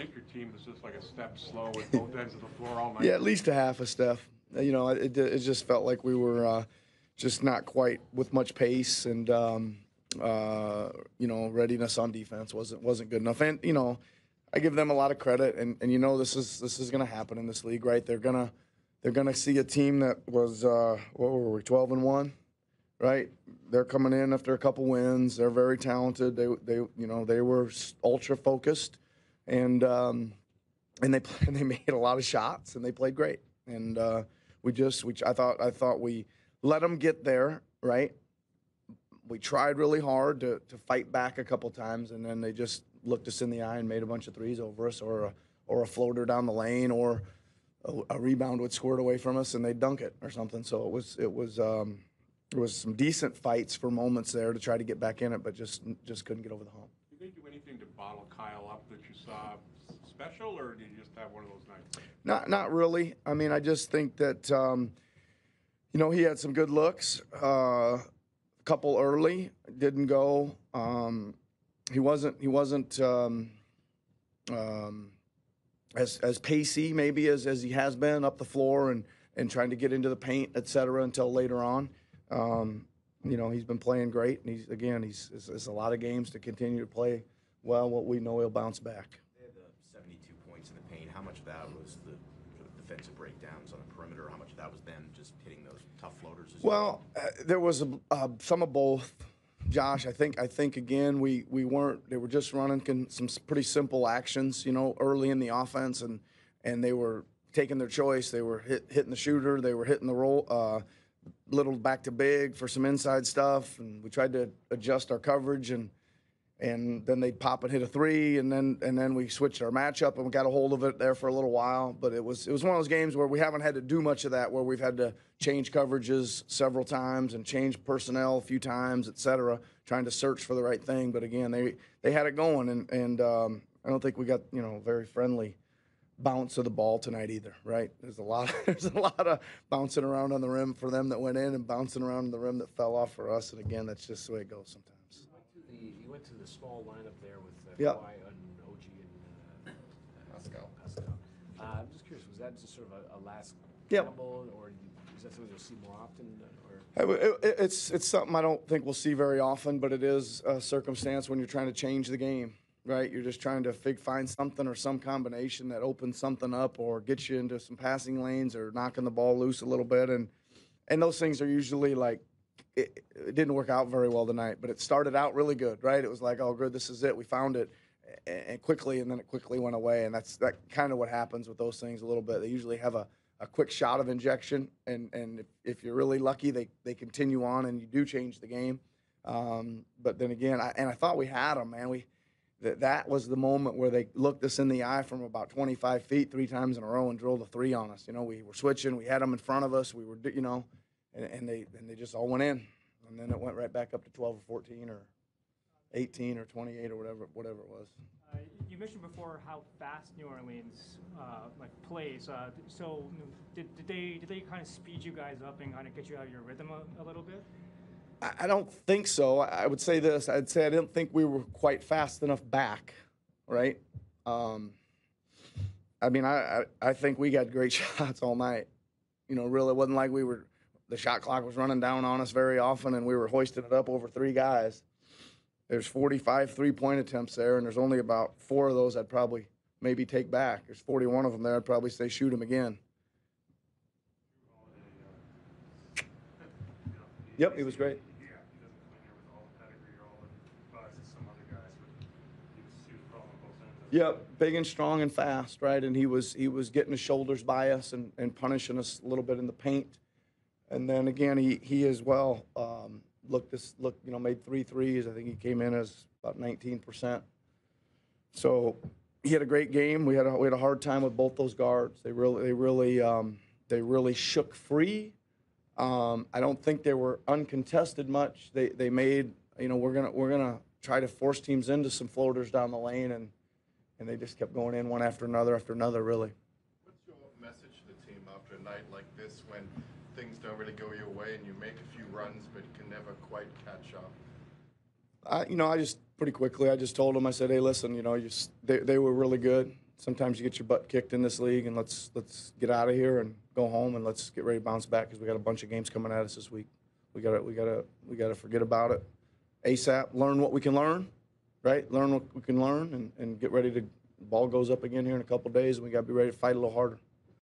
think your team was just like a step slow with both ends of the floor all night? Yeah, at least a half a step. You know, it just felt like we were just not quite with much pace, and you know, readiness on defense wasn't good enough. And you know, I give them a lot of credit, and you know, this is going to happen in this league, right? They're gonna see a team that was what were we, 12-1, right? They're coming in after a couple wins. They're very talented. They you know, they were ultra focused, and they made a lot of shots, and they played great. And I thought we let them get there, right? We tried really hard to fight back a couple times, and then they just looked us in the eye and made a bunch of threes over us, or a floater down the lane, or a rebound would squirt away from us, and they'd dunk it or something. So it was some decent fights for moments there to try to get back in it, but just couldn't get over the hump. Did they do anything to bottle Kyle up that you saw special, or did you just have one of those nights? Not really. I mean, I just think that you know, he had some good looks. A couple early didn't go. He wasn't as pacey maybe as he has been up the floor and trying to get into the paint, et cetera, until later on. You know, he's been playing great, and it's a lot of games to continue to play well. What we know, he'll bounce back. They had the 72 points in the paint. How much of that was the sort of defensive breakdowns on the perimeter? How much of that was them just hitting those tough floaters? Well, there was some of both. Josh, I think again we weren't. They were just running some pretty simple actions, you know, early in the offense, and they were taking their choice. They were hitting the shooter. They were hitting the roll, little back to big for some inside stuff, and we tried to adjust our coverage, and then they'd pop and hit a three, and then we switched our matchup and we got a hold of it there for a little while. But it was one of those games where we haven't had to do much of that, where we've had to change coverages several times and change personnel a few times, et cetera, trying to search for the right thing. But again, they had it going, and I don't think we got, you know, very friendly bounce of the ball tonight either, right? There's a lot of bouncing around on the rim for them that went in, and bouncing around on the rim that fell off for us. And again, that's just the way it goes sometimes. You went to the small lineup there with Yep. Kawhi and OG and Pascal. I'm just curious, was that just sort of a last Yep. gamble, or is that something you'll see more often? Or? It's something I don't think we'll see very often, but it is a circumstance when you're trying to change the game, right? You're just trying to find something or some combination that opens something up or gets you into some passing lanes or knocking the ball loose a little bit, and those things are usually like, it didn't work out very well tonight, but it started out really good, right? It was like, oh, good, this is it. We found it, and quickly, and then it quickly went away, and that kind of what happens with those things a little bit. They usually have a quick shot of injection, and if you're really lucky, they continue on, and you do change the game. But then again, I thought we had them, man. That was the moment where they looked us in the eye from about 25 feet 3 times in a row and drilled a 3 on us. You know, we were switching. We had them in front of us. We were, you know, and they just all went in, and then it went right back up to 12 or 14 or 18 or 28 or whatever it was. You mentioned before how fast New Orleans plays. So did they kind of speed you guys up and kind of get you out of your rhythm a little bit? I don't think so. I would say this. I'd say I didn't think we were quite fast enough back, right? I mean, I think we got great shots all night. You know, really, it wasn't like the shot clock was running down on us very often, and we were hoisting it up over 3 guys. There's 45 3-point attempts there, and there's only about 4 of those I'd probably maybe take back. There's 41 of them there. I'd probably say shoot them again. Yep, he was great. Yep, big and strong and fast, right? And he was getting his shoulders by us and punishing us a little bit in the paint. And then again, he as well made 3 threes. I think he came in as about 19%. So he had a great game. We had a hard time with both those guards. They really shook free. I don't think they were uncontested much. They made, you know, we're gonna try to force teams into some floaters down the lane, and they just kept going in one after another, really. What's your message to the team after a night like this when things don't really go your way and you make a few runs but can never quite catch up? I just pretty quickly, I just told them, I said, hey, listen, you know, they were really good. sometimes you get your butt kicked in this league, and let's get out of here and go home, and let's get ready to bounce back because we got a bunch of games coming at us this week. We gotta forget about it ASAP. Learn what we can learn, right? Learn what we can learn, and get ready to. The ball goes up again here in a couple of days, and we got to be ready to fight a little harder.